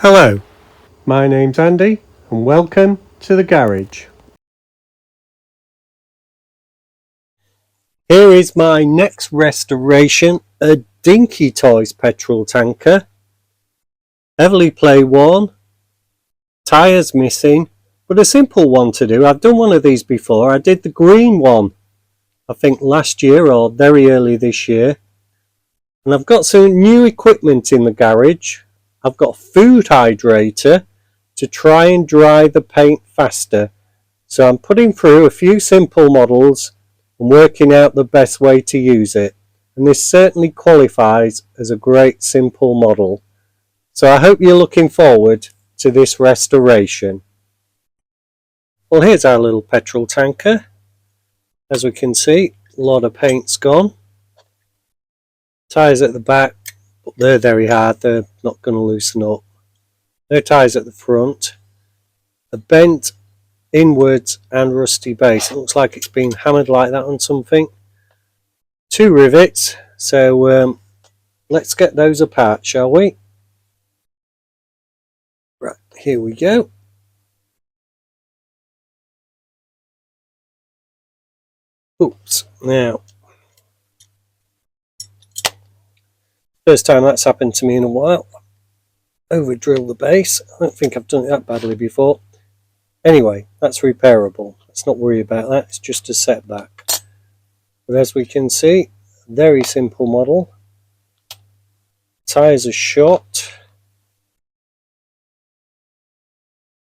Hello, my name's Andy and welcome to the garage. Here is my next restoration, a Dinky Toys petrol tanker. Heavily play worn, tyres missing, but a simple one to do. I've done one of these before. I did the green one, I think last year or very early this year. And I've got some new equipment in the garage. I've got a food hydrator to try and dry the paint faster. So I'm putting through a few simple models and working out the best way to use it. And this certainly qualifies as a great simple model. So I hope you're looking forward to this restoration. Well, here's our little petrol tanker. As we can see, a lot of paint's gone. Tyres at the back, but they're very hard, they're not going to loosen up. No tyres at the front. A bent inwards and rusty base. It looks like it's been hammered like that on something. 2 rivets, so let's get those apart, shall we? Right, here we go. Oops, now, first time that's happened to me in a while. Over drill the base. I don't think I've done it that badly before. Anyway, that's repairable. Let's not worry about that. It's just a setback. But as we can see, very simple model. Tyres are short.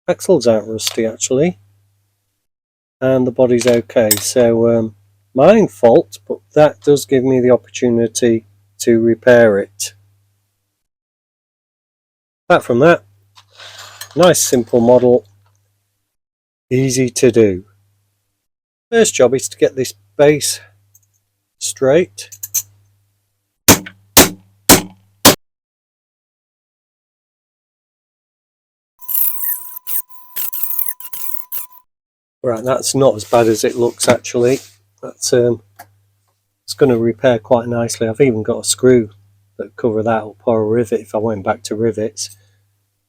Axles aren't rusty actually. And the body's okay. So mine fault, but that does give me the opportunity to repair it. Apart from that, nice simple model, easy to do. First job is to get this base straight. Right, that's not as bad as it looks actually. That's it's going to repair quite nicely. I've even got a screw that cover that up, or a rivet if I went back to rivets.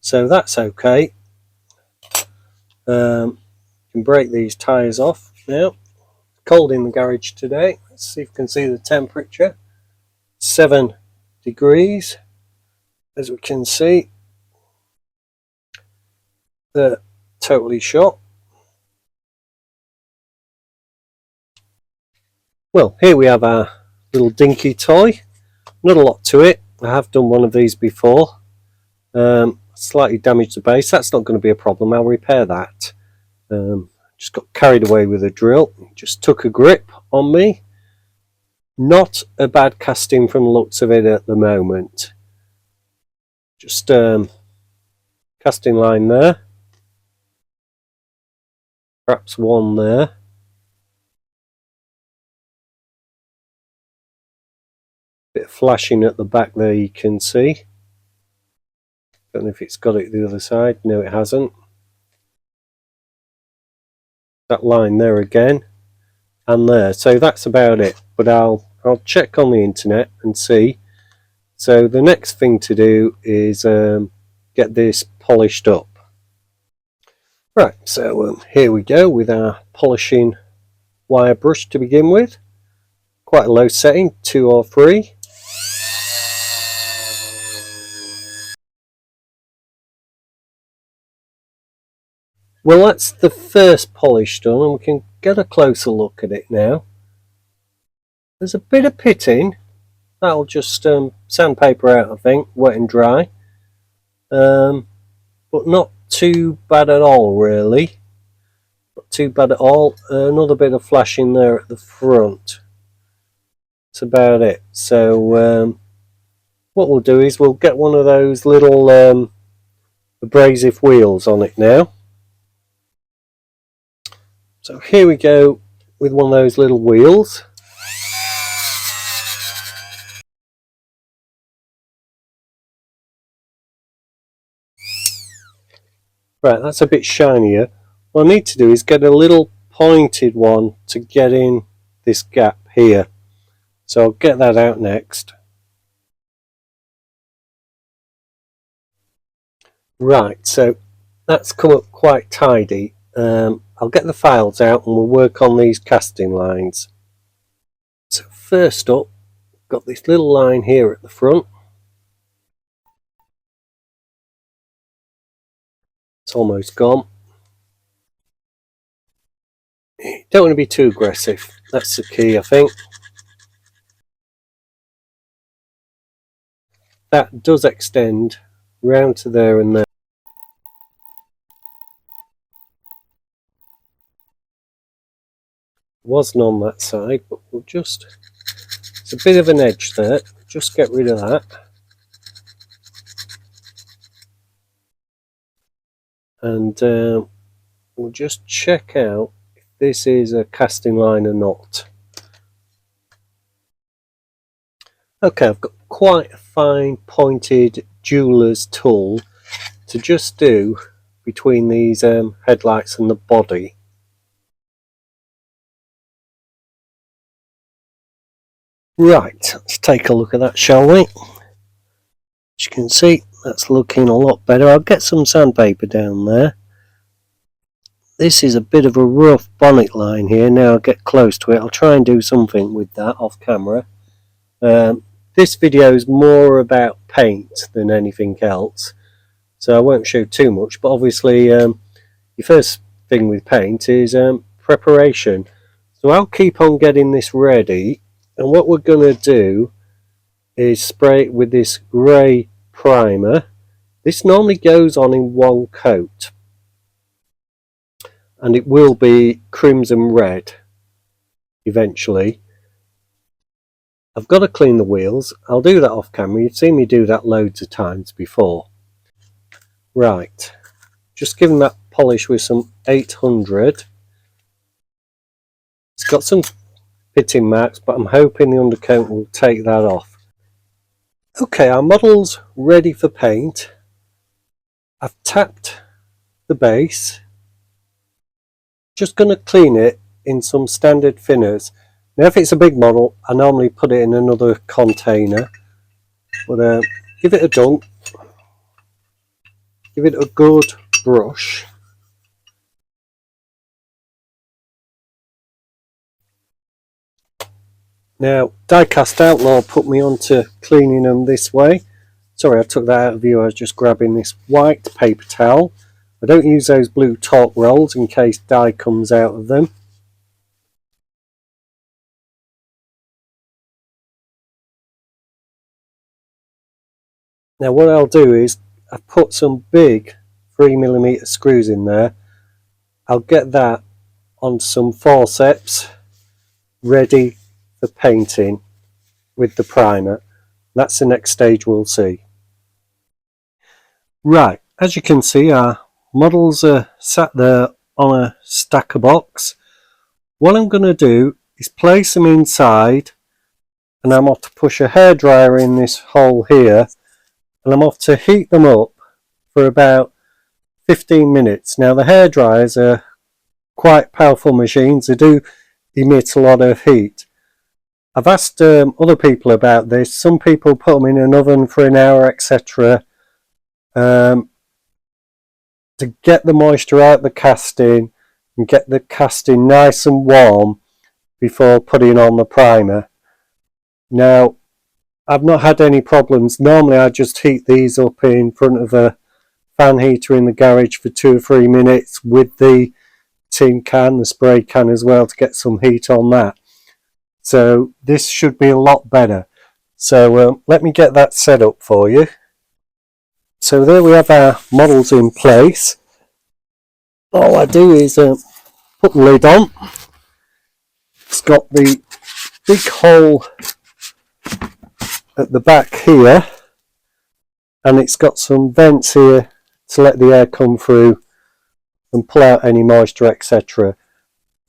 So that's okay. You can break these tyres off now. Cold in the garage today. Let's see if you can see the temperature. 7 degrees. As we can see, they're totally shot. Well, here we have our little dinky toy. Not a lot to it. I have done one of these before. Slightly damaged the base. That's not going to be a problem. I'll repair that. Just got carried away with a drill. Just took a grip on me. Not a bad casting from the looks of it at the moment. Just casting line there. Perhaps one there. Bit of flashing at the back there, you can see. Don't know if it's got it the other side. No, it hasn't. That line there again, and there. So that's about it. But I'll check on the internet and see. So the next thing to do is get this polished up. Right. So here we go with our polishing wire brush to begin with. Quite a low setting, 2 or 3. Well, that's the first polish done, and we can get a closer look at it now. There's a bit of pitting. That'll just sandpaper out, I think, wet and dry. But not too bad at all, really. Not too bad at all. Another bit of flashing there at the front. That's about it. So what we'll do is we'll get one of those little abrasive wheels on it now. So here we go with one of those little wheels. Right, that's a bit shinier. What I need to do is get a little pointed one to get in this gap here. So I'll get that out next. Right, so that's come up quite tidy. I'll get the files out and we'll work on these casting lines. So first up, got this little line here at the front. It's almost gone. Don't want to be too aggressive. That's the key, I think. That does extend round to there and there. Wasn't on that side, but we'll just, it's a bit of an edge there, just get rid of that. And we'll just check out if this is a casting line or not. Okay, I've got quite a fine pointed jeweler's tool to just do between these headlights and the body. Right, let's take a look at that, shall we? As you can see, that's looking a lot better. I'll get some sandpaper down there. This is a bit of a rough bonnet line here. Now I'll get close to it. I'll try and do something with that off camera. This video is more about paint than anything else, so I won't show too much, but obviously your first thing with paint is preparation. So I'll keep on getting this ready, and what we're going to do is spray it with this grey primer. This normally goes on in one coat, and it will be crimson red eventually. I've got to clean the wheels. I'll do that off camera. You've seen me do that loads of times before. Right, just give them that polish with some 800. It's got some pitting marks, but I'm hoping the undercoat will take that off. Okay, our model's ready for paint. I've tapped the base. Just going to clean it in some standard thinners. Now if it's a big model, I normally put it in another container, but give it a dunk, give it a good brush. Now Diecast Outlaw put me onto cleaning them this way. Sorry, I took that out of view. I was just grabbing this white paper towel. I don't use those blue top rolls in case dye comes out of them. Now what I'll do is I've put some big 3mm screws in there. I'll get that on some forceps ready for painting with the primer. That's the next stage we'll see. Right, as you can see, our models are sat there on a stacker box. What I'm going to do is place them inside, and I'm off to push a hairdryer in this hole here, and I'm off to heat them up for about 15 minutes. Now the hairdryers are quite powerful machines. They do emit a lot of heat. I've asked other people about this. Some people put them in an oven for an hour, etc. To get the moisture out of the casting and get the casting nice and warm before putting on the primer. Now I've not had any problems. Normally I just heat these up in front of a fan heater in the garage for 2 or 3 minutes with the tin can, the spray can as well, to get some heat on that. So this should be a lot better. So let me get that set up for you. So there we have our models in place. All I do is put the lid on. It's got the big hole at the back here, and it's got some vents here to let the air come through and pull out any moisture, etc.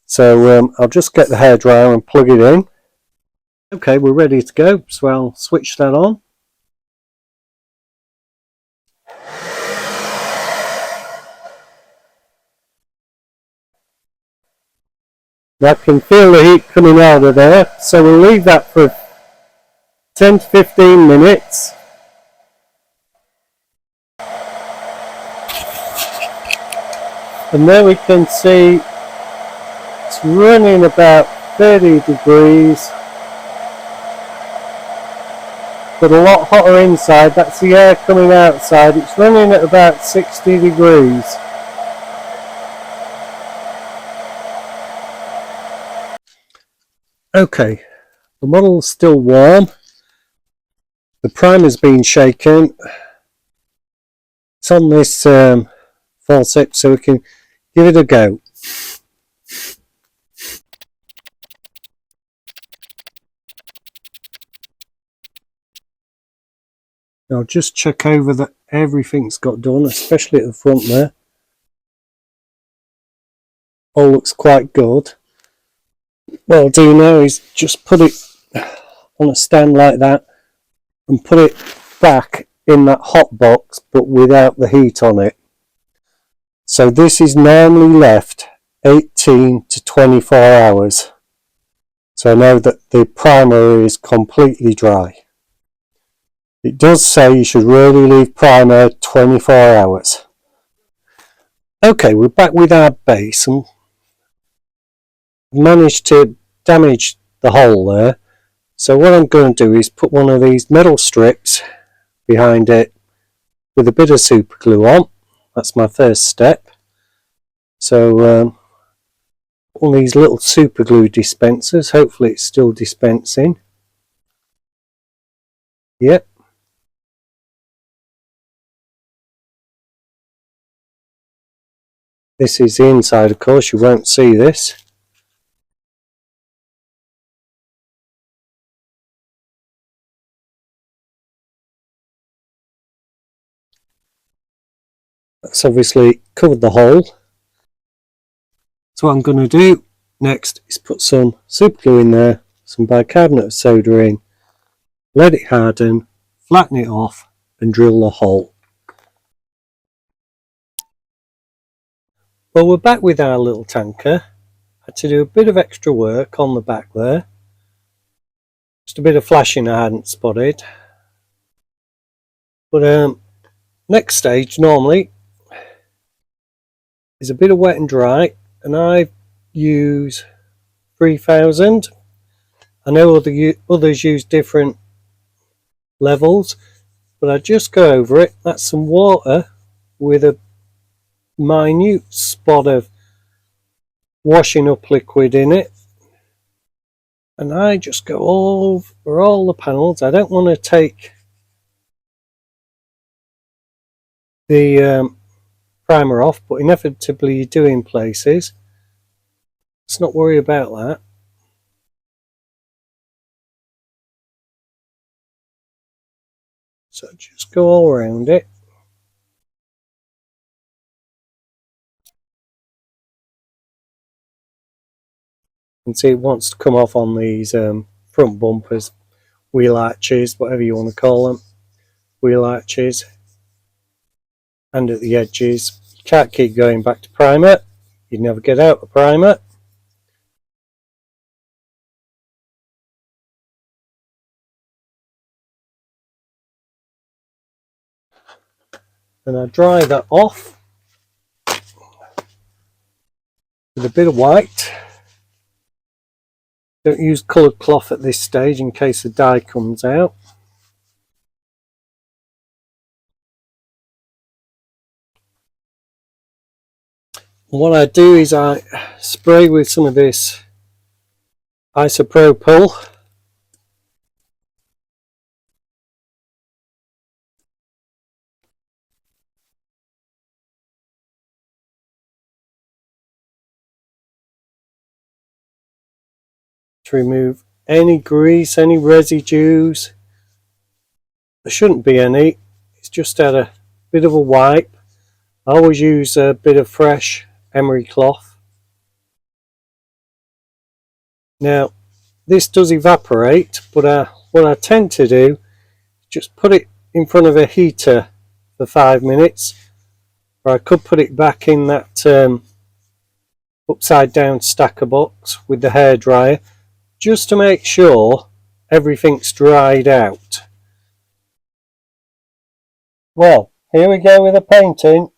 So I'll just get the hairdryer and plug it in. Okay, we're ready to go, so I'll switch that on. I can feel the heat coming out of there, so we'll leave that for 10 to 15 minutes. And there we can see it's running about 30 degrees, but a lot hotter inside. That's the air coming outside. It's running at about 60 degrees. Okay, the model's still warm. The primer's been shaken. It's on this faucet, so we can give it a go. I'll just check over that everything's got done, especially at the front there. All looks quite good. What I'll do now is just put it on a stand like that and put it back in that hot box, but without the heat on it. So this is normally left 18 to 24 hours. So I know that the primer is completely dry. It does say you should really leave primer 24 hours. Okay, we're back with our base and managed to damage the hole there. So what I'm going to do is put one of these metal strips behind it with a bit of super glue on. That's my first step. So all these little super glue dispensers, hopefully it's still dispensing. Yep. This is the inside, of course, you won't see this. That's obviously covered the hole. So what I'm going to do next is put some super glue in there, some bicarbonate of soda in, let it harden, flatten it off and drill the hole. Well, we're back with our little tanker. Had to do a bit of extra work on the back there. Just a bit of flashing I hadn't spotted. But next stage normally is a bit of wet and dry, and I use 3000. I know others use different levels, but I just go over it. That's some water with a minute spot of washing up liquid in it, and I just go over all the panels. I don't want to take the primer off, but inevitably you do in places. Let's not worry about that. So just go all around it. And see, it wants to come off on these front bumpers, wheel arches, whatever you want to call them, wheel arches, and at the edges. You can't keep going back to primer, you'd never get out of primer. Then I dry that off with a bit of white. Don't use coloured cloth at this stage in case the dye comes out. What I do is I spray with some of this isopropyl. To remove any grease, any residues. There shouldn't be any. It's just had a bit of a wipe. I always use a bit of fresh emery cloth. Now this does evaporate, but what I tend to do is just put it in front of a heater for 5 minutes, or I could put it back in that upside down stacker box with the hairdryer, just to make sure everything's dried out. Well, here we go with the painting.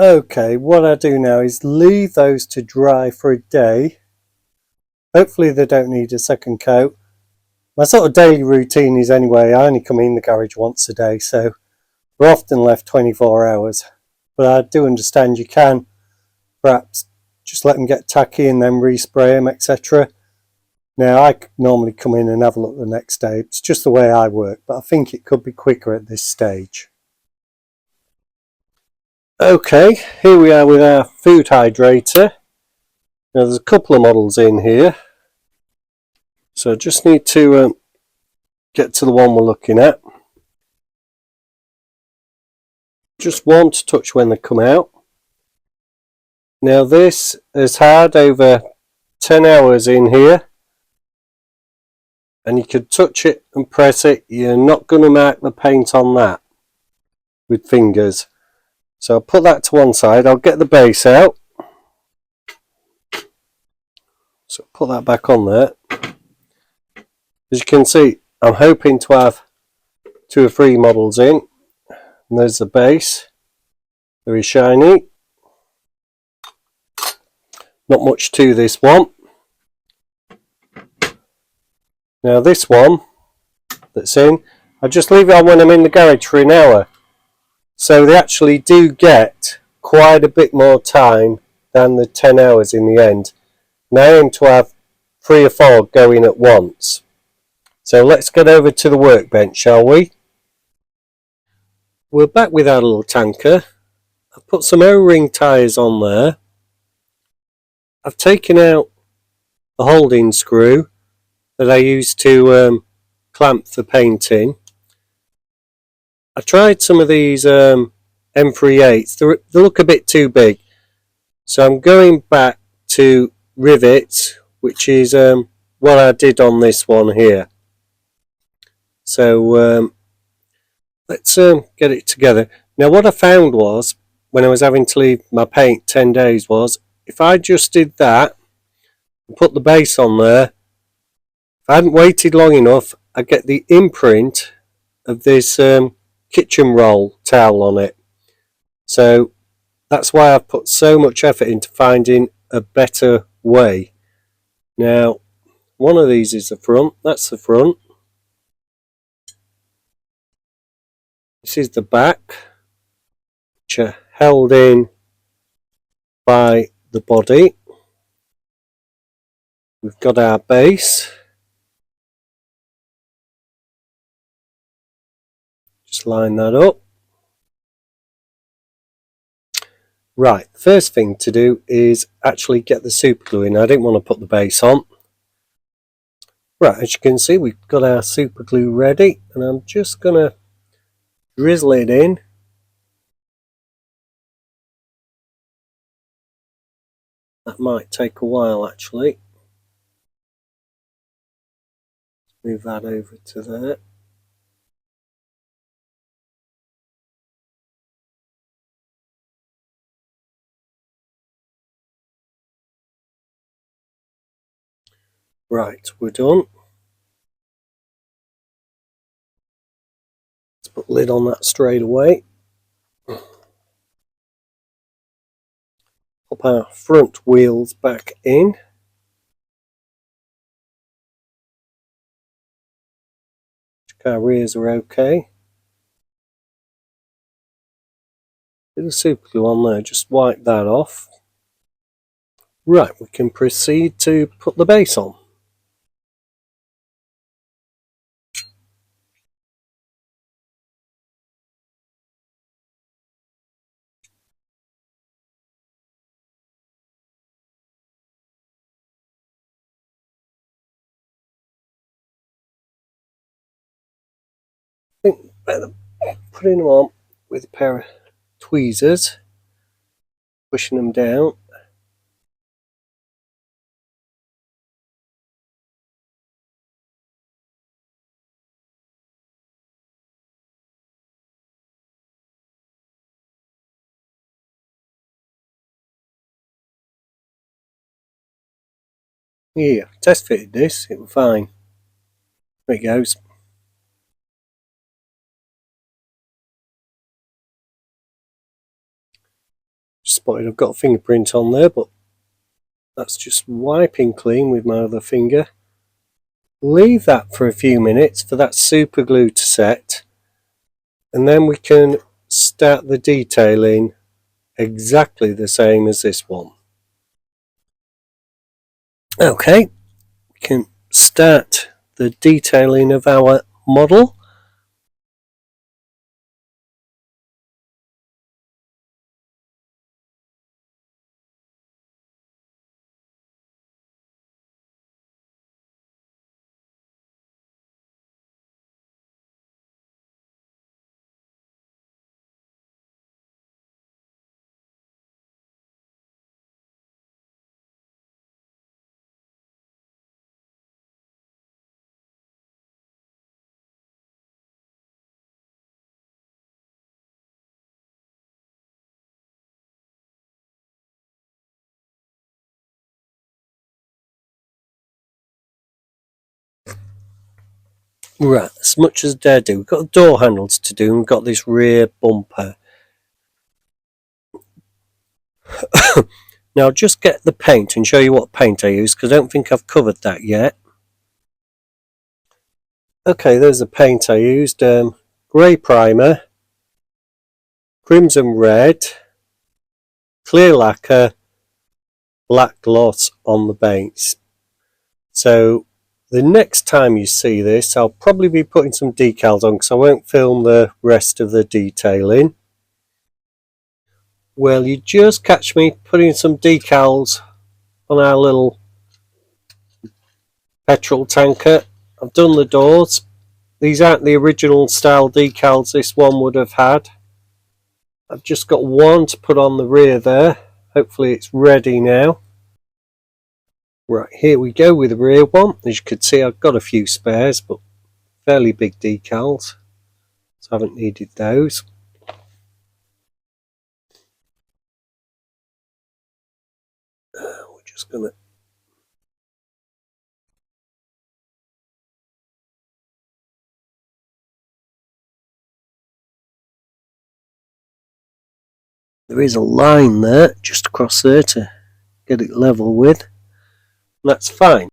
Okay, what I do now is leave those to dry for a day. Hopefully they don't need a second coat. My sort of daily routine is anyway, I only come in the garage once a day, so we're often left 24 hours. But I do understand you can perhaps just let them get tacky and then respray them, etc. Now, I normally come in and have a look the next day. It's just the way I work, but I think it could be quicker at this stage. Okay, here we are with our food hydrator. Now, there's a couple of models in here. So I just need to get to the one we're looking at. Just one to touch when they come out. Now this has had over 10 hours in here. And you can touch it and press it. You're not going to mark the paint on that with fingers. So I'll put that to one side. I'll get the base out. So put that back on there. As you can see, I'm hoping to have 2 or 3 models in. And there's the base. Very shiny. Not much to this one. Now this one that's in, I just leave it on when I'm in the garage for an hour. So they actually do get quite a bit more time than the 10 hours in the end. And I aim to have 3 or 4 going at once. So let's get over to the workbench, shall we? We're back with our little tanker. I've put some O-ring tyres on there. I've taken out the holding screw that I used to clamp the paint in. I tried some of these M38s. They look a bit too big. So I'm going back to rivets, which is what I did on this one here. So let's get it together. Now what I found was, when I was having to leave my paint 10 days, was if I just did that and put the base on there, if I hadn't waited long enough, I'd get the imprint of this kitchen roll towel on it. So that's why I've put so much effort into finding a better way. Now, one of these is the front. That's the front. This is the back, which are held in by the body. We've got our base. Just line that up. Right, first thing to do is actually get the super glue in. I didn't want to put the base on. Right, as you can see, we've got our super glue ready, and I'm just going to drizzle it in. That might take a while actually. Move that over to there. Right, we're done. Let's put the lid on that straight away. Pop our front wheels back in. Check our rears are okay. Bit of super glue on there, just wipe that off. Right, we can proceed to put the base on. I think better putting them on with a pair of tweezers, pushing them down. Yeah, test fitted this, it was fine. There it goes. spotted I've got a fingerprint on there, but that's just wiping clean with my other finger. Leave that for a few minutes for that super glue to set, and then we can start the detailing exactly the same as this one. Okay, we can start the detailing of our model. Right, as much as dare do. We've got door handles to do and we've got this rear bumper. Now just get the paint and show you what paint I use, because I don't think I've covered that yet. Okay, there's the paint I used. Grey primer, crimson red, clear lacquer, black gloss on the base. So the next time you see this, I'll probably be putting some decals on because I won't film the rest of the detailing. Well, you just catch me putting some decals on our little petrol tanker. I've done the doors. These aren't the original style decals this one would have had. I've just got one to put on the rear there. Hopefully it's ready now. Right, here we go with the rear one. As you can see, I've got a few spares, but fairly big decals, so I haven't needed those. We're just going to there is a line there, just across there to get it level with. That's fine.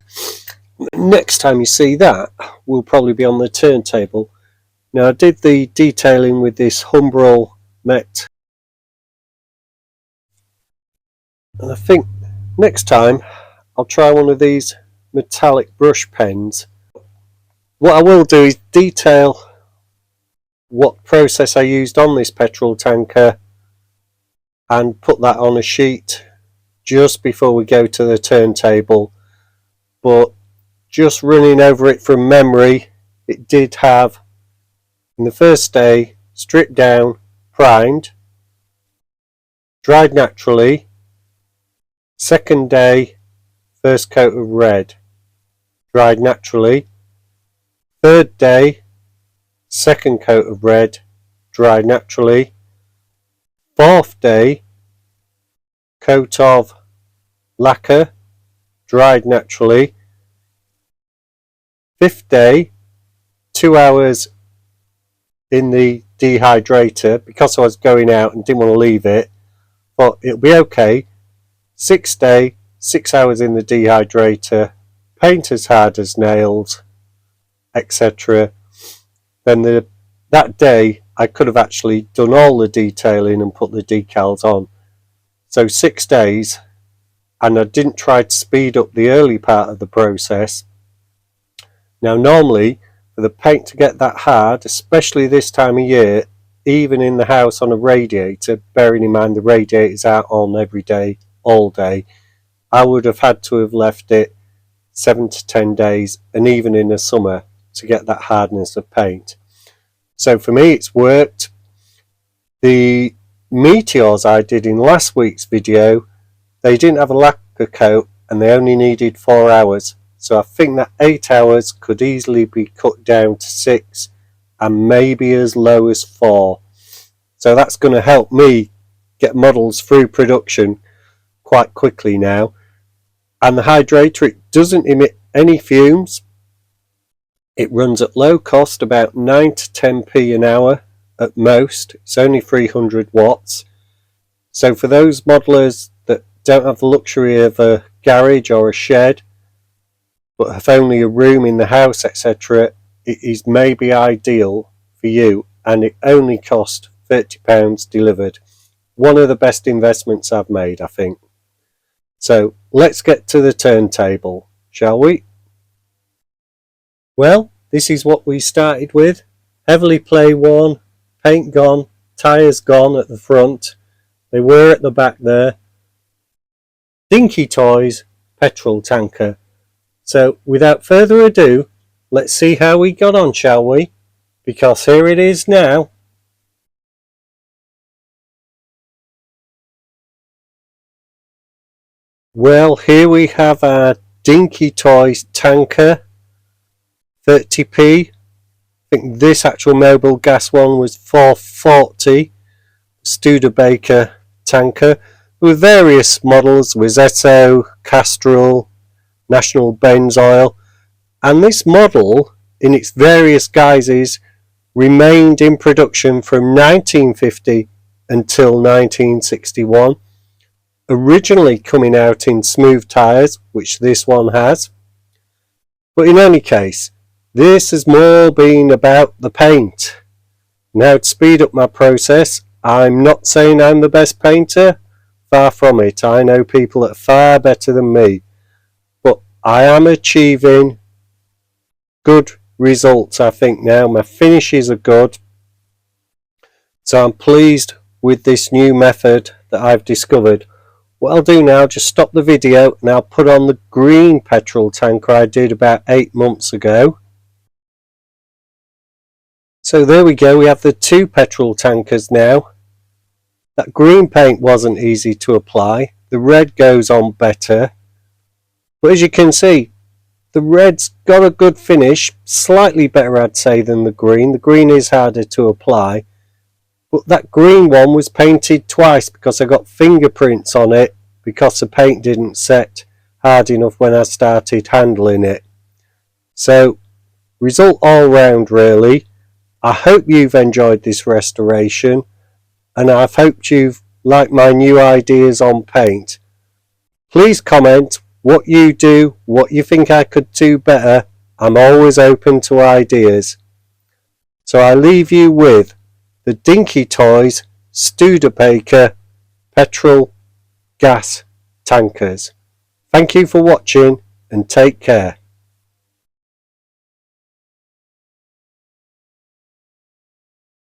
Next time you see that, we'll probably be on the turntable. Now I did the detailing with this Humbrol Met, and I think next time I'll try one of these metallic brush pens. What I will do is detail what process I used on this petrol tanker and put that on a sheet just before we go to the turntable, but just running over it from memory, it did have, in the first day, stripped down, primed, dried naturally, second day, first coat of red, dried naturally, third day, second coat of red, dried naturally, fourth day, coat of lacquer, dried naturally, fifth day, 2 hours in the dehydrator because I was going out and didn't want to leave it, but it'll be okay. Sixth day, 6 hours in the dehydrator, paint as hard as nails, etc. Then that day I could have actually done all the detailing and put the decals on. So 6 days, and I didn't try to speed up the early part of the process. Now normally for the paint to get that hard, especially this time of year, even in the house on a radiator, bearing in mind the radiator's out on every day, all day, I would have had to have left it 7 to 10 days, and even in the summer, to get that hardness of paint. So for me it's worked. The Meteors I did in last week's video, they didn't have a lacquer coat and they only needed 4 hours. So I think that 8 hours could easily be cut down to 6 and maybe as low as 4. So that's going to help me get models through production quite quickly now. And the hydrator, it doesn't emit any fumes. It runs at low cost, about 9 to 10p an hour at most. It's only 300 watts. So for those modelers that don't have the luxury of a garage or a shed, but have only a room in the house, etc., it is maybe ideal for you, and it only cost £30 delivered. One of the best investments I've made, I think. So let's get to the turntable, shall we? Well, this is what we started with. Heavily play worn, paint gone, tyres gone at the front. They were at the back there. Dinky Toys petrol tanker. So without further ado, let's see how we got on, shall we? Because here it is now. Well, here we have our Dinky Toys tanker, 30p. I think this actual mobile gas one was 440. Studebaker tanker with various models, Rosetto, Castrol, National Benzoil, and this model in its various guises remained in production from 1950 until 1961, originally coming out in smooth tyres, which this one has. But in any case, this has more been about the paint. Now, to speed up my process, I'm not saying I'm the best painter, far from it. I know people that are far better than me, but I am achieving good results, I think now. My finishes are good, so I'm pleased with this new method that I've discovered. What I'll do now, just stop the video and I'll put on the green petrol tanker I did about 8 months ago. So there we go, we have the two petrol tankers now. That green paint wasn't easy to apply, the red goes on better, but as you can see, the red's got a good finish, slightly better I'd say than the green is harder to apply, but that green one was painted twice because I got fingerprints on it because the paint didn't set hard enough when I started handling it. So, result all round really. I hope you've enjoyed this restoration, and I've hoped you've liked my new ideas on paint. Please comment what you do, what you think I could do better. I'm always open to ideas. So I leave you with the Dinky Toys Studebaker petrol gas tankers. Thank you for watching and take care.